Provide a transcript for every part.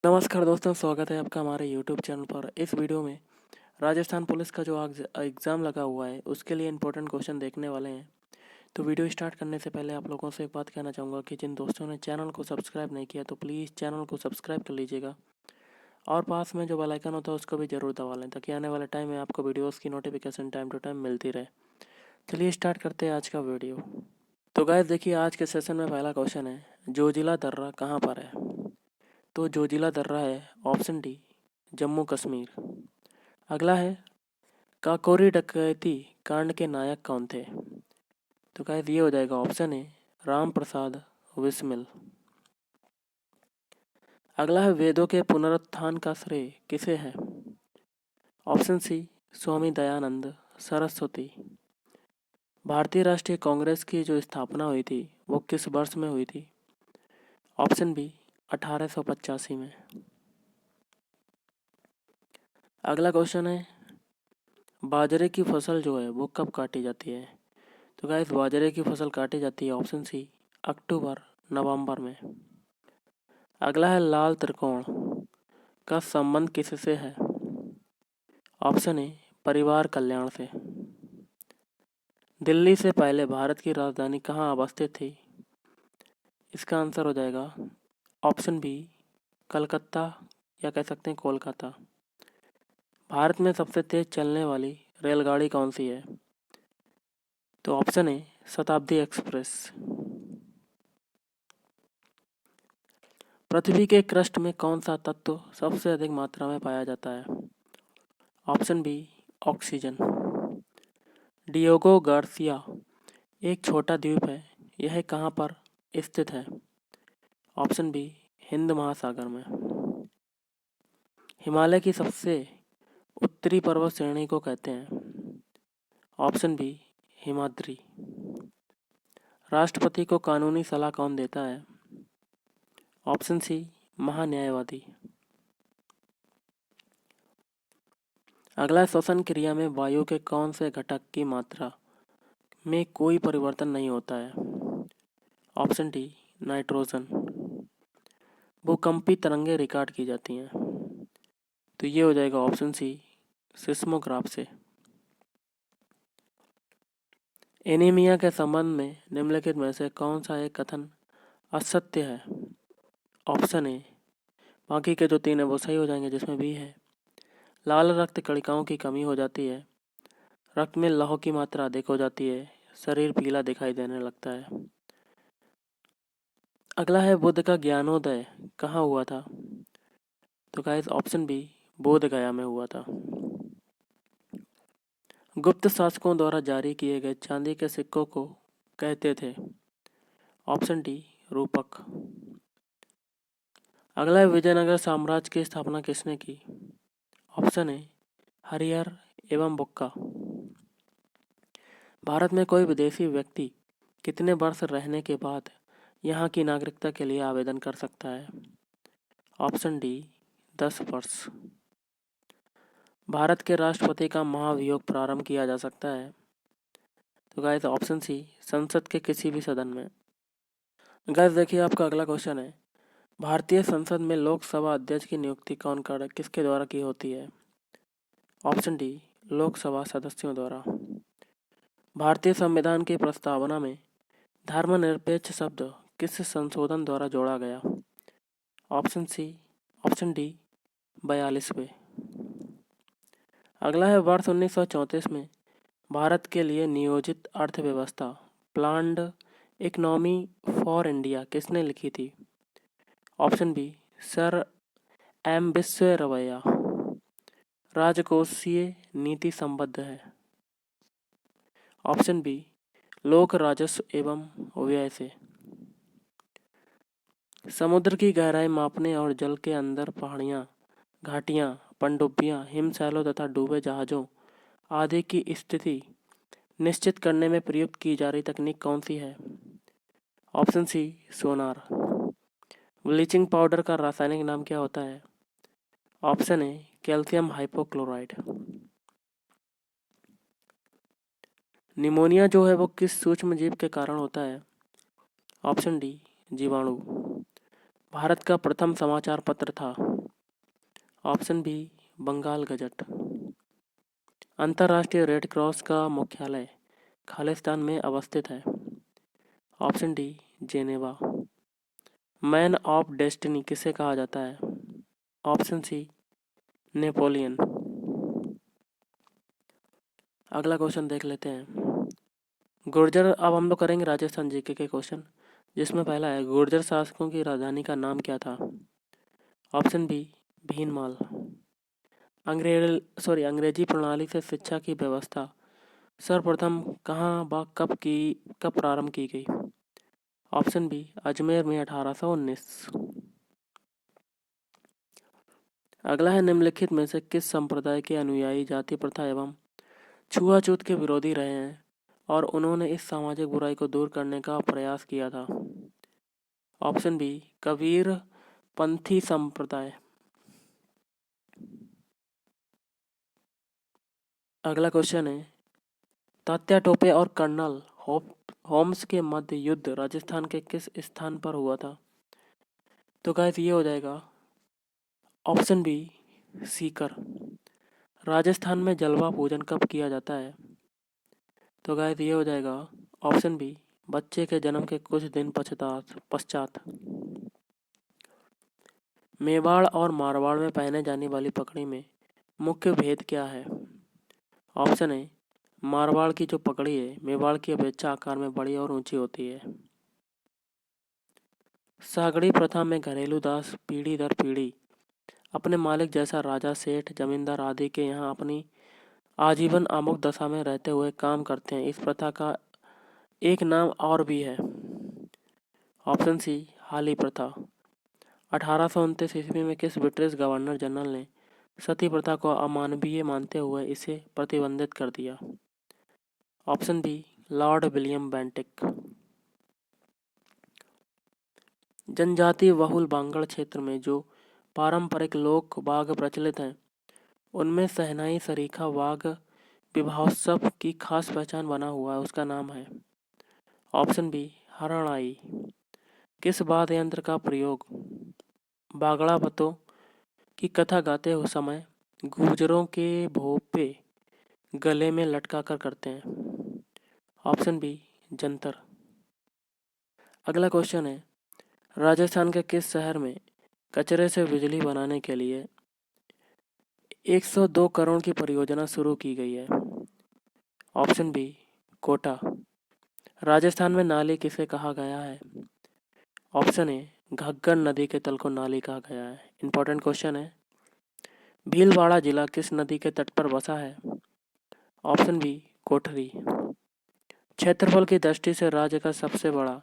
नमस्कार दोस्तों, स्वागत है आपका हमारे यूट्यूब चैनल पर। इस वीडियो में राजस्थान पुलिस का जो आज एग्ज़ाम लगा हुआ है उसके लिए इंपॉर्टेंट क्वेश्चन देखने वाले हैं। तो वीडियो स्टार्ट करने से पहले आप लोगों से एक बात कहना चाहूँगा कि जिन दोस्तों ने चैनल को सब्सक्राइब नहीं किया तो प्लीज़ चैनल को सब्सक्राइब कर लीजिएगा और पास में जो बेल आइकन होता है उसको भी ज़रूर दबा लें ताकि आने वाले टाइम में आपको वीडियोज़ की नोटिफिकेशन टाइम टू टाइम मिलती रहे। चलिए स्टार्ट करते हैं आज का वीडियो। तो गाइस देखिए, आज के सेशन में पहला क्वेश्चन है, जोजिला दर्रा कहाँ पर है? तो जोजिला दर्रा है ऑप्शन डी, जम्मू कश्मीर। अगला है, काकोरी डकैती कांड के नायक कौन थे? तो गाइस ये हो जाएगा ऑप्शन ए, राम प्रसाद बिस्मिल। अगला है, वेदों के पुनरुत्थान का श्रेय किसे है? ऑप्शन सी, स्वामी दयानंद सरस्वती। भारतीय राष्ट्रीय कांग्रेस की जो स्थापना हुई थी वो किस वर्ष में हुई थी? ऑप्शन बी, 1885 में। अगला क्वेश्चन है, बाजरे की फसल जो है वो कब काटी जाती है? तो गाइस बाजरे की फसल काटी जाती है ऑप्शन सी, अक्टूबर नवंबर में। अगला है, लाल त्रिकोण का संबंध किससे है? ऑप्शन ए, परिवार कल्याण से। दिल्ली से पहले भारत की राजधानी कहाँ अवस्थित थी? इसका आंसर हो जाएगा ऑप्शन बी, कलकत्ता या कह सकते हैं कोलकाता। भारत में सबसे तेज चलने वाली रेलगाड़ी कौन सी है? तो ऑप्शन ए, शताब्दी एक्सप्रेस। पृथ्वी के क्रस्ट में कौन सा तत्व सबसे अधिक मात्रा में पाया जाता है? Option B, oxygen. Diego Garcia एक छोटा द्वीप है, यह कहाँ पर स्थित है? ऑप्शन बी, हिंद महासागर में। हिमालय की सबसे उत्तरी पर्वत श्रेणी को कहते हैं? Option B, Himadri. राष्ट्रपति को कानूनी सलाह कौन देता है? ऑप्शन सी, महान्यायवादी। अगला, श्वसन क्रिया में वायु के कौन से घटक की मात्रा में कोई परिवर्तन नहीं होता है? Option D, nitrogen. भूकंपी तरंगें रिकॉर्ड की जाती हैं? तो ये हो जाएगा ऑप्शन सी, सिस्मोग्राफ से। एनीमिया के संबंध में निम्नलिखित में से कौन सा एक कथन असत्य है? ऑप्शन ए, बाकी के जो तीन है वो सही हो जाएंगे जिसमें बी है, लाल रक्त कणिकाओं की कमी हो जाती है, रक्त में लौह की मात्रा अधिक हो जाती है, शरीर पीला दिखाई देने लगता है। अगला है, बुद्ध का ज्ञानोदय कहाँ हुआ था? तो गाइस ऑप्शन बी, बोध गया में हुआ था। गुप्त शासकों द्वारा जारी किए गए चांदी के सिक्कों को कहते थे? ऑप्शन डी, रूपक। अगला है, विजयनगर साम्राज्य की स्थापना किसने की? ऑप्शन ए, हरिहर एवं बुक्का। भारत में कोई विदेशी व्यक्ति कितने वर्ष रहने के बाद यहाँ की नागरिकता के लिए आवेदन कर सकता है? ऑप्शन डी, 10 वर्ष। भारत के राष्ट्रपति का महाभियोग प्रारंभ किया जा सकता है? तो गाइस ऑप्शन सी, संसद के किसी भी सदन में। गाइस देखिए, आपका अगला क्वेश्चन है, भारतीय संसद में लोकसभा अध्यक्ष की नियुक्ति कौन कर किसके द्वारा की होती है? ऑप्शन डी, लोकसभा सदस्यों द्वारा। भारतीय संविधान की प्रस्तावना में धर्मनिरपेक्ष शब्द किस संशोधन द्वारा जोड़ा गया? ऑप्शन सी, ऑप्शन डी, 42वें। अगला है, वर्ष 1934 में भारत के लिए नियोजित अर्थव्यवस्था प्लान्ड इकोनॉमी फॉर इंडिया किसने लिखी थी? Option B, sir M Visvesvaraya. राजकोषीय नीति संबद्ध है? ऑप्शन बी, लोक राजस्व एवं व्यय से। समुद्र की गहराई मापने और जल के अंदर पहाड़ियाँ, घाटियाँ, पनडुब्बियाँ, हिमशैलों तथा डूबे जहाजों आदि की स्थिति निश्चित करने में प्रयुक्त की जा रही तकनीक कौन सी है? Option C, sonar. Bleaching powder का रासायनिक नाम क्या होता है? Option A, calcium hypochloride. Pneumonia जो है वो किस सूक्ष्म जीव के कारण होता है? ऑप्शन डी, जीवाणु। भारत का प्रथम समाचार पत्र था? Option B Bengal gazette. अंतर्राष्ट्रीय रेड क्रॉस का मुख्यालय खालिस्तान में अवस्थित है? Option D Geneva. Man of destiny किसे कहा जाता है? Option C Napoleon. अगला क्वेश्चन देख लेते हैं। गुर्जर, अब हम लोग करेंगे राजस्थान जीके के क्वेश्चन, जिसमें पहला है गुर्जर शासकों की राजधानी का नाम क्या था? Option B Bhinmal. अंग्रेजी प्रणाली से शिक्षा की व्यवस्था सर्वप्रथम कहाँ व कब प्रारंभ की गई? ऑप्शन बी अजमेर में 1819। अगला है निम्नलिखित में से किस संप्रदाय के अनुयायी जाति प्रथा एवं छुआछूत के विरोधी रहे हैं और उन्होंने इस सामाजिक बुराई को दूर करने का प्रयास किया था? ऑप्शन बी कबीर पंथी संप्रदाय। अगला क्वेश्चन है तात्या टोपे और कर्नल होम्स के मध्य युद्ध राजस्थान के किस स्थान पर हुआ था? तो गाइस ये हो जाएगा ऑप्शन बी सीकर। राजस्थान में जलवा पूजन कब किया जाता है? तो गाइस ये हो जाएगा ऑप्शन बी बच्चे के जन्म के कुछ दिन पश्चात। मेवाड़ और मारवाड़ में पहने जाने वाली पगड़ी में मुख्य भेद क्या है? ऑप्शन ए मारवाड़ की जो पगड़ी है मेवाड़ की अपेक्षा आकार में बड़ी और ऊंची होती है। सागड़ी प्रथा में घरेलू दास पीढ़ी दर पीढ़ी अपने मालिक जैसा राजा, सेठ, जमींदार आदि के यहाँ अपनी आजीवन आमुख दशा में रहते हुए काम करते हैं। इस प्रथा का एक नाम और भी है। ऑप्शन सी हाली प्रथा। 1829 ईस्वी में किस ब्रिटिश गवर्नर जनरल ने सती प्रथा को अमानवीय मानते हुए इसे प्रतिबंधित कर दिया? Option B lord William Bentinck. जनजातीय बहुल बांगड़ क्षेत्र में जो पारंपरिक लोक वाग प्रचलित हैं उनमें सहनाई सरीखा वाग विवाहोत्सव की खास पहचान बना हुआ है, उसका नाम है? ऑप्शन बी हरणाई। किस वाद्य यंत्र का प्रयोग बागड़ा बतों की कथा गाते हुए समय गुर्जरों के भोपे गले में लटका कर करते हैं? ऑप्शन बी जंतर। अगला क्वेश्चन है राजस्थान के किस शहर में कचरे से बिजली बनाने के लिए 102 करोड़ की परियोजना शुरू की गई है? Option B Kota. राजस्थान में नाली किसे कहा गया है? ऑप्शन ए घग्गर नदी के तल को नाली कहा गया है। इंपॉर्टेंट क्वेश्चन है भीलवाड़ा जिला किस नदी के तट पर बसा है? ऑप्शन बी कोठरी। क्षेत्रफल की दृष्टि से राज्य का सबसे बड़ा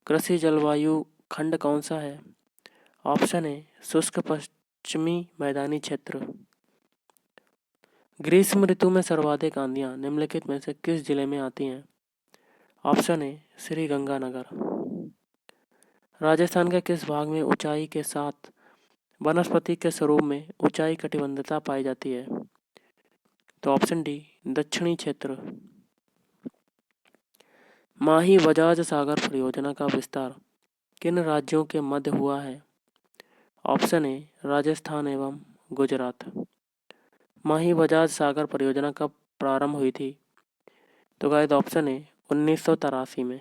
कृषि जलवायु खंड कौन सा है? ऑप्शन ए शुष्क पश्चिमी मैदानी क्षेत्र। ग्रीष्म ऋतु में सर्वाधिक आंधियां निम्नलिखित में से किस जिले में आती हैं? Option A Sri Ganganagar. राजस्थान के किस भाग में ऊंचाई के साथ वनस्पति के स्वरूप में ऊंचाई कटिबंधता पाई जाती है? तो ऑप्शन डी दक्षिणी क्षेत्र। माही बजाज सागर परियोजना का विस्तार किन राज्यों के मध्य हुआ है? ऑप्शन ए राजस्थान एवं गुजरात। माही बजाज सागर परियोजना कब प्रारंभ हुई थी? तो गाइस ऑप्शन ए 1983 में।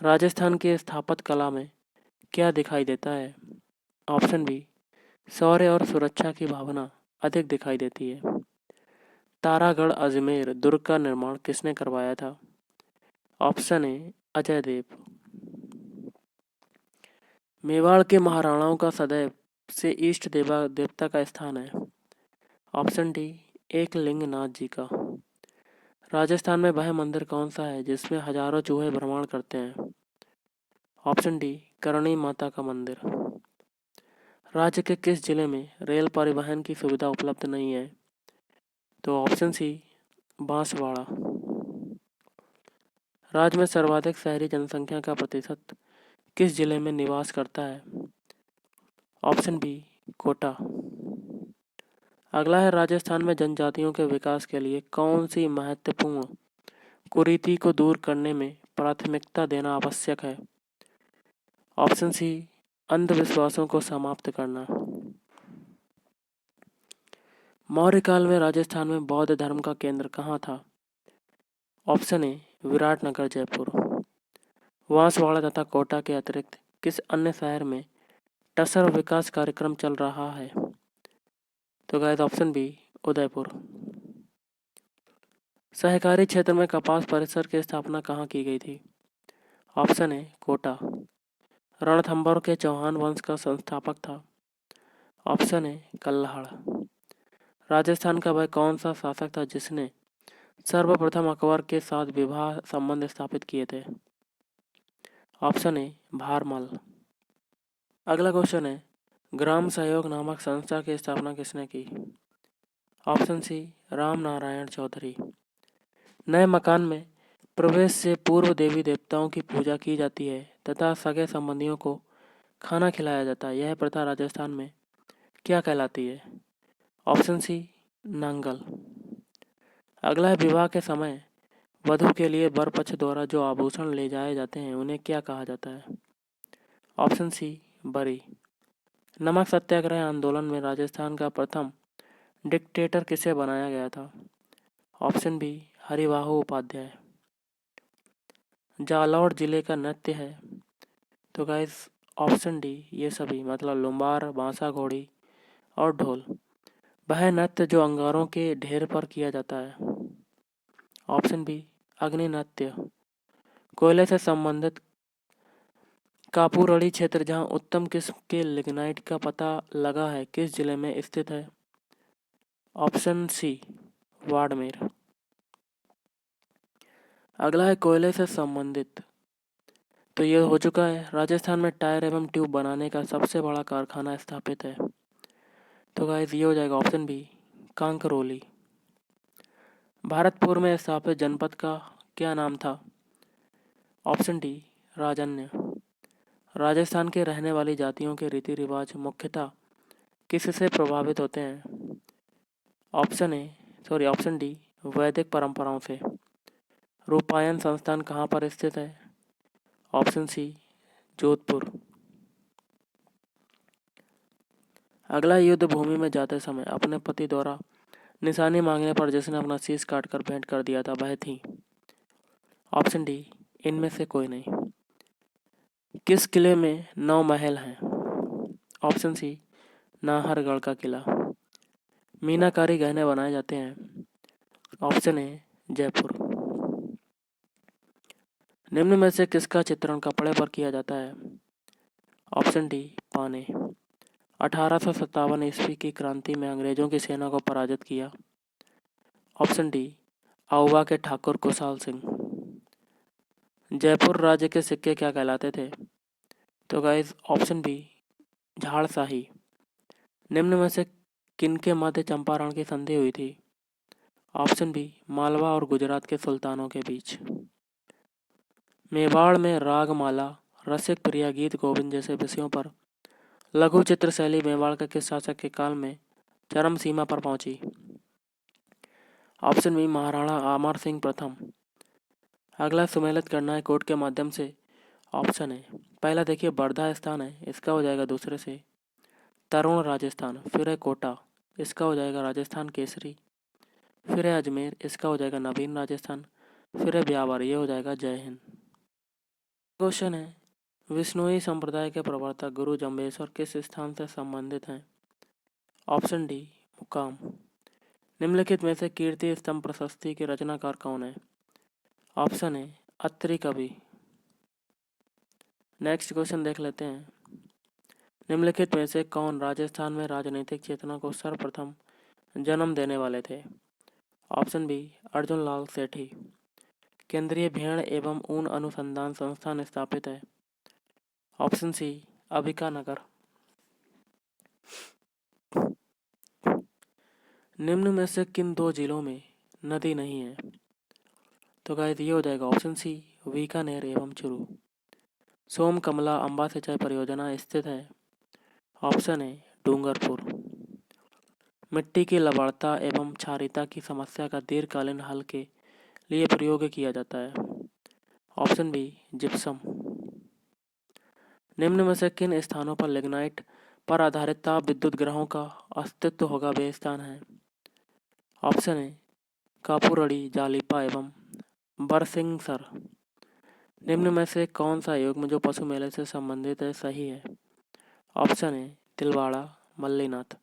राजस्थान की स्थापत्य कला में क्या दिखाई देता है? ऑप्शन बी शौर्य और सुरक्षा की भावना अधिक दिखाई देती है। तारागढ़ अजमेर दुर्ग का निर्माण किसने करवाया था? ऑप्शन ए अजय देव। मेवाड़ के महाराणाओं का सदैव से इष्ट देवता का स्थान है? ऑप्शन डी एक लिंगनाथ जी का। राजस्थान में वह मंदिर कौन सा है जिसमें हजारों चूहे भ्रमण करते हैं? ऑप्शन डी करणी माता का मंदिर। राज्य के किस जिले में रेल परिवहन की सुविधा उपलब्ध नहीं है? तो ऑप्शन सी बांसवाड़ा। राज्य में सर्वाधिक शहरी जनसंख्या का प्रतिशत किस जिले में निवास करता है? Option B Kota. अगला है राजस्थान में जनजातियों के विकास के लिए कौन सी महत्वपूर्ण कुरीति को दूर करने में प्राथमिकता देना आवश्यक है? ऑप्शन सी, अंधविश्वासों को समाप्त करना। मौर्य काल में राजस्थान में बौद्ध धर्म का केंद्र कहाँ था? Option A, Viratnagar Jaipur. बांसवाड़ा तथा कोटा के अतिरिक्त किस अन्य शहर में टसर विकास कार्यक्रम चल रहा है? तो गाइस ऑप्शन बी, उदयपुर। सहकारी क्षेत्र में कपास परिसर की स्थापना कहाँ की गई थी? Option A, Kota. रणथंभौर के चौहान वंश का संस्थापक था। ऑप्शन ए, कल्हाड़। राजस्थान का वह कौन सा शासक था जिसने सर्वप्रथम अकबर के साथ विवाह संबंध स्थापित किए थे? Option A, Bharmal. अगला क्वेश्चन है, ग्राम सहयोग नामक संस्था की स्थापना किसने की? Option C, Ram Narayan Chaudhary. नए मकान में प्रवेश से पूर्व देवी देवताओं की पूजा की जाती है तथा सगे संबंधियों को खाना खिलाया जाता है। यह प्रथा राजस्थान में क्या कहलाती है? ऑप्शन सी, नांगल। अगला है, विवाह के समय वधू के लिए वर पक्ष द्वारा जो आभूषण ले जाए जाते हैं उन्हें क्या कहा जाता है? ऑप्शन सी, बरी। नमक सत्याग्रह आंदोलन में राजस्थान का प्रथम डिक्टेटर किसे बनाया गया था? Option B, Haribhau Upadhyay. जालौर जिले का नृत्य है? तो गाइस ऑप्शन डी, ये सभी, मतलब लुम्बार, बांसा घोड़ी और ढोल। वह नृत्य जो अंगारों के ढेर पर किया जाता है। ऑप्शन बी, अग्नि नृत्य। कोयले से संबंधित कापुरड़ी क्षेत्र जहां उत्तम किस्म के लिग्नाइट का पता लगा है किस जिले में स्थित है? Option C, Barmer. अगला है कोयले से संबंधित, तो ये हो चुका है। राजस्थान में टायर एवं ट्यूब बनाने का सबसे बड़ा कारखाना स्थापित है। तो गाइस ये हो जाएगा ऑप्शन बी, कांकरोली। भारतपुर में स्थापित जनपद का क्या नाम था? Option D, राजन्य। राजस्थान के रहने वाली जातियों के रीति रिवाज मुख्यतः किससे प्रभावित होते हैं? ऑप्शन डी, वैदिक परंपराओं से। रूपायन संस्थान कहाँ पर स्थित है? Option C, Jodhpur. अगला, युद्ध भूमि में जाते समय अपने पति द्वारा निशानी मांगने पर जिसने अपना शीश काटकर भेंट कर दिया था वह थी? ऑप्शन डी, इनमें से कोई नहीं। किस किले में 9 महल हैं? ऑप्शन सी, नाहरगढ़ का किला। मीनाकारी गहने बनाए जाते हैं? ऑप्शन ए, जयपुर। निम्न में से किसका चित्रण कपड़े पर किया जाता है? ऑप्शन डी, पाने। 1857 ईस्वी की क्रांति में अंग्रेजों की सेना को पराजित किया? ऑप्शन डी, आउवा के ठाकुर कुशाल सिंह। जयपुर राज्य के सिक्के क्या कहलाते थे? तो गाइस ऑप्शन बी, झाड़शाही। निम्न में से किनके मध्य चंपारण की संधि हुई थी? ऑप्शन बी, मालवा और गुजरात के सुल्तानों के बीच। मेवाड़ में रागमाला, रसिक प्रिया, गीत गोविंद जैसे विषयों पर लघु चित्र शैली मेवाड़ के किस शासक के काल में चरम सीमा पर पहुंची? ऑप्शन बी, महाराणा अमर सिंह प्रथम। अगला, सुमेलित करना है कोट के माध्यम से। ऑप्शन है, पहला देखिए वर्धा स्थान है, इसका हो जाएगा दूसरे से तरुण राजस्थान, फिर है कोटा, इसका हो जाएगा राजस्थान केसरी, फिर है अजमेर, इसका हो जाएगा नवीन राजस्थान, फिर है ब्यावर, ये हो जाएगा जय हिंद। क्वेश्चन है, विष्णुई संप्रदाय के प्रवर्तक गुरु जम्बेश्वर किस स्थान से संबंधित हैं? ऑप्शन डी, मुकाम। निम्नलिखित में से कीर्ति स्तंभ प्रशस्ति के रचनाकार कौन है? ऑप्शन ए, अत्रि कवि। नेक्स्ट क्वेश्चन देख लेते हैं, निम्नलिखित में से कौन राजस्थान में राजनीतिक चेतना को सर्वप्रथम जन्म देने वाले थे? ऑप्शन बी, अर्जुन लाल सेठी। केंद्रीय भेड़ एवं ऊन अनुसंधान संस्थान स्थापित है? ऑप्शन सी, अंबिका नगर। निम्न में से किन 2 जिलों में नदी नहीं है? तो गाइस ये हो जाएगा ऑप्शन सी, बीकानेर एवं चूरू। सोम कमला अम्बा सिंचाई परियोजना स्थित है? ऑप्शन ए, डूंगरपुर। मिट्टी की लवणता एवं क्षारीयता की समस्या का दीर्घकालीन हल के लिए प्रयोग किया जाता है? Option B, gypsum. निम्न में से किन स्थानों पर लिग्नाइट पर आधारित ताप विद्युत ग्रहों का अस्तित्व होगा वे स्थान हैं? ऑप्शन ए कापुरड़ी, जालिपा एवं बरसिंगसर। निम्न में से कौन सा युग्म जो पशु मेले से संबंधित है सही है? ऑप्शन ए तिलवाड़ा, मल्लीनाथ।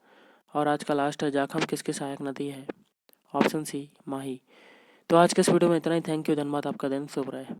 और आज का लास्ट है, जाखम किसकी सहायक नदी है? ऑप्शन सी माही। तो आज के इस वीडियो में इतना ही। थैंक यू, धन्यवाद, आपका दिन शुभ रहे।